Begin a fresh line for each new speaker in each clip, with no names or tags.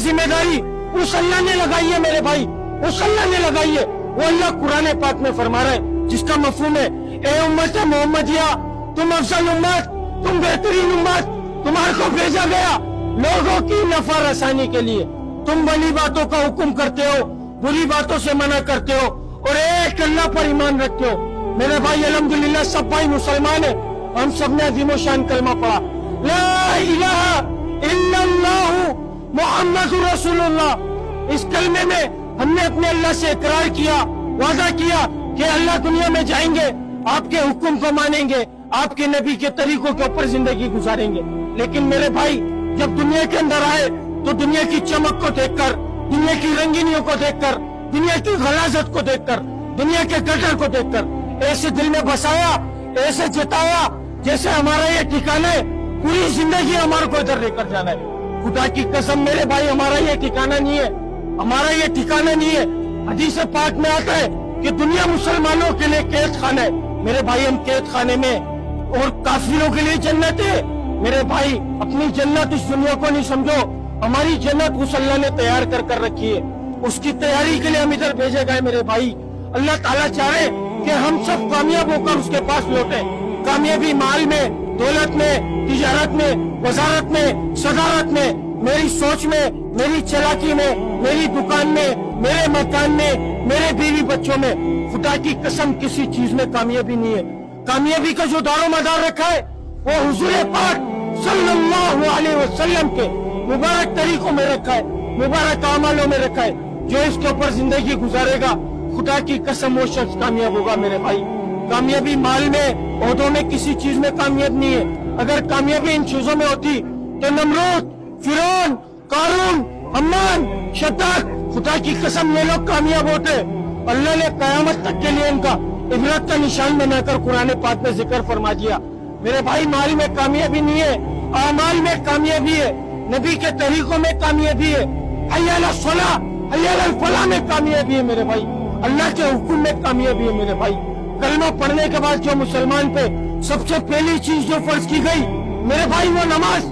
ذمہ داری اس اللہ نے لگائی ہے میرے بھائی, اس اللہ نے لگائی ہے. وہ اللہ قرآن پاک میں فرما رہا ہے جس کا مفہوم ہے اے امت محمدیہ, تم افضل امت, تم بہترین امت, تمہارے کو بھیجا گیا لوگوں کی نفع رسانی کے لیے. تم بڑی باتوں کا حکم کرتے ہو, بری باتوں سے منع کرتے ہو, اور ایک اللہ پر ایمان رکھتے ہو. میرے بھائی الحمدللہ سب بھائی مسلمان ہیں, ہم سب نے عظیم و شان کلمہ پڑھا لا الہ الا اللہ محمد رسول اللہ. اس کلمے میں ہم نے اپنے اللہ سے اقرار کیا, وعدہ کیا کہ اللہ دنیا میں جائیں گے, آپ کے حکم کو مانیں گے, آپ کے نبی کے طریقوں کے اوپر زندگی گزاریں گے. لیکن میرے بھائی جب دنیا کے اندر آئے تو دنیا کی چمک کو دیکھ کر, دنیا کی رنگینیوں کو دیکھ کر, دنیا کی غلاظت کو دیکھ کر, دنیا کے گٹر کو دیکھ کر ایسے دل میں بسایا, ایسے جتایا جیسے ہمارا یہ ٹھکانا ہے, پوری زندگی ہمارے کو ادھر لے کر جانا ہے. خدا کی قسم میرے بھائی ہمارا یہ ٹھکانا نہیں ہے, ہمارا یہ ٹھکانا نہیں ہے. حدیث پاک میں آتا ہے کہ دنیا مسلمانوں کے لیے قید خانہ ہے. میرے بھائی ہم قید خانے میں, اور کافروں کے لیے جنت ہے. میرے بھائی اپنی جنت اس دنیا کو نہیں سمجھو, ہماری جنت اس اللہ نے تیار کر کر رکھی ہے. اس کی تیاری کے لیے ہم ادھر بھیجے گئے. میرے بھائی اللہ تعالیٰ چاہ رہے کہ ہم سب کامیاب ہو کر اس کے پاس لوٹیں. کامیابی مال میں, دولت میں, تجارت میں, وزارت میں, صدارت میں, میری سوچ میں, میری چلاکی میں, میری دکان میں, میرے مکان میں, میرے بیوی بچوں میں. خدا کی قسم کسی چیز میں کامیابی نہیں ہے. کامیابی کا جو دار و مدار رکھا ہے وہ حضور پاک صلی اللہ علیہ وسلم کے مبارک طریقوں میں رکھا ہے, مبارک اعمالوں میں رکھا ہے. جو اس کے اوپر زندگی گزارے گا خدا کی قسم وہ شخص کامیاب ہوگا. میرے بھائی کامیابی مال میں, عہدوں میں, کسی چیز میں کامیاب نہیں ہے. اگر کامیابی ان چیزوں میں ہوتی تو نمرود, فرعون, قارون, حمان, شداد, خدا کی قسم یہ لوگ کامیاب ہوتے. اللہ نے قیامت تک کے لیے ان کا عبرت کا نشان بنا کر قرآن پاک میں ذکر فرما دیا. میرے بھائی مال میں کامیابی نہیں ہے, اعمال میں کامیابی ہے, نبی کے طریقوں میں کامیابی ہے, حی علی الصلاۃ, حی علی الفلاح میں کامیابی ہے. میرے بھائی اللہ کے حکم میں کامیابی ہے. میرے بھائی کلمہ پڑھنے کے بعد جو مسلمان پہ سب سے پہلی چیز جو فرض کی گئی میرے بھائی وہ نماز.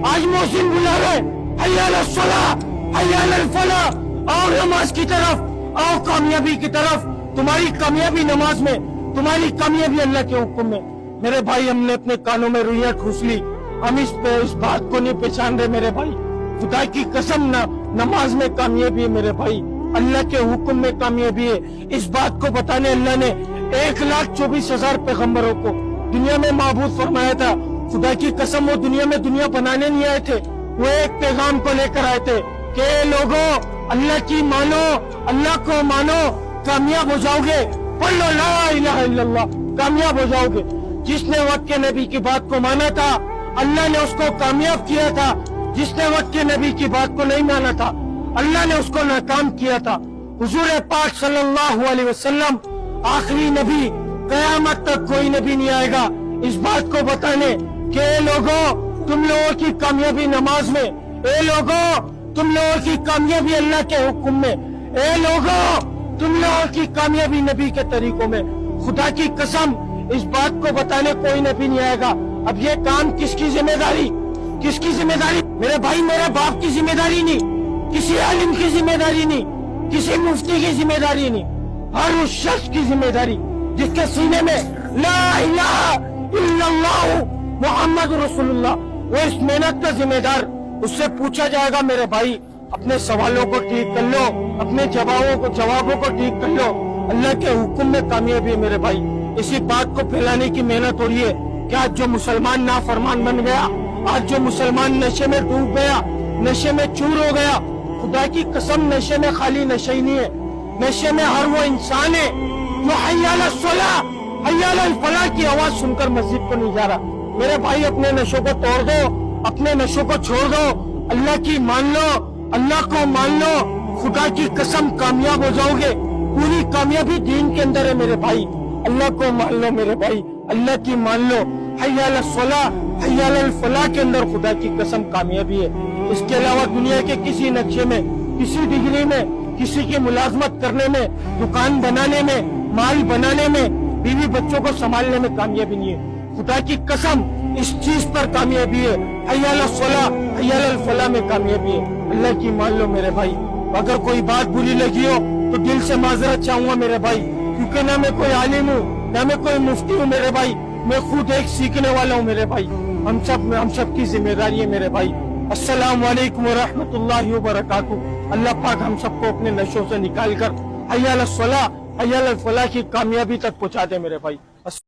آج محسن بلا رہے حی علی الصلاۃ, حی علی الفلاح, آؤ نماز کی طرف, آؤ کامیابی کی طرف. تمہاری کامیابی نماز میں, تمہاری کامیابی اللہ کے حکم میں. میرے بھائی ہم نے اپنے کانوں میں روئیاں ٹھوس لی, ہم اس بات کو نہیں پہچان رہے. میرے بھائی خدا کی قسم نماز میں کامیابی ہے. میرے بھائی اللہ کے حکم میں کامیابی ہے. اس بات کو بتانے اللہ نے 1,24,000 پیغمبروں کو دنیا میں معبود فرمایا تھا. خدا کی قسم وہ دنیا بنانے نہیں آئے تھے, وہ ایک پیغام کو لے کر آئے تھے کہ لوگوں اللہ کی مانو, اللہ کو مانو, کامیاب ہو جاؤ گے. پڑھ لو لا الہ الا اللہ, کامیاب ہو جاؤ گے. جس نے وقت کے نبی کی بات کو مانا تھا اللہ نے اس کو کامیاب کیا تھا. جس نے وقت کے نبی کی بات کو نہیں مانا تھا اللہ نے اس کو ناکام کیا تھا. حضور پاک صلی اللہ علیہ وسلم آخری نبی, قیامت تک کوئی نبی نہیں آئے گا اس بات کو بتانے کہ اے لوگوں تم لوگوں کی کامیابی نماز میں, اے لوگوں تم لوگوں کی کامیابی اللہ کے حکم میں, اے لوگوں تم لوگوں کی کامیابی نبی کے طریقوں میں. خدا کی قسم اس بات کو بتانے کوئی نبی نہیں آئے گا. اب یہ کام کس کی ذمہ داری, کس کی ذمہ داری؟ میرے بھائی میرے باپ کی ذمہ داری نہیں, کسی عالم کی ذمہ داری نہیں, کسی مفتی کی ذمہ داری نہیں, ہر اس شخص کی ذمہ داری جس کے سینے میں لا الہ الا اللہ محمد رسول اللہ, وہ اس محنت کا ذمہ دار. اس سے پوچھا جائے گا میرے بھائی اپنے سوالوں کو ٹھیک کر لو, اپنے جوابوں کو ٹھیک کر لو. اللہ کے حکم میں کامیابی ہے. میرے بھائی اسی بات کو پھیلانے کی محنت ہو رہی ہے کہ آج جو مسلمان نافرمان بن گیا, آج جو مسلمان نشے میں ڈوب گیا, نشے میں چور ہو گیا. خدا کی قسم نشے میں خالی نشے ہی نہیں ہے, نشے میں ہر وہ انسان ہے جو حی علی الصلاۃ, حی علی الفلاح کی آواز سن کر مسجد کو نہیں جا رہا. میرے بھائی اپنے نشوں کو توڑ دو, اپنے نشوں کو چھوڑ دو, اللہ کی مان لو, اللہ کو مان لو. خدا کی قسم کامیاب ہو جاؤ گے. پوری کامیابی دین کے اندر ہے میرے بھائی. اللہ کو مان لو میرے بھائی, اللہ کی مان لو. حی علی الصلاۃ, حی علی الفلاح کے اندر خدا کی قسم کامیابی ہے. اس کے علاوہ دنیا کے کسی نقشے میں, کسی ڈگری میں, کسی کی ملازمت کرنے میں, دکان بنانے میں, مال بنانے میں, بیوی بچوں کو سنبھالنے میں کامیابی نہیں ہے. خدا کی قسم اس چیز پر کامیابی ہے، حی علی الصلاح حی علی الفلاح میں کامیابی ہے۔ اللہ کی مان لو میرے بھائی، اگر کوئی بات بری لگی ہو تو دل سے معذرت چاہوں گا میرے بھائی، کیونکہ نہ میں کوئی عالم ہوں نہ میں کوئی مفتی ہوں میرے بھائی، میں خود ایک سیکھنے والا ہوں میرے بھائی۔ ہم سب کی ذمہ داری ہے میرے بھائی۔ السلام علیکم ورحمۃ اللہ وبرکاتہ۔ اللہ پاک ہم سب کو اپنے نشوں سے نکال کر حی علی الصلاح حی علی الفلاح کی کامیابی تک پہنچا دے میرے بھائی۔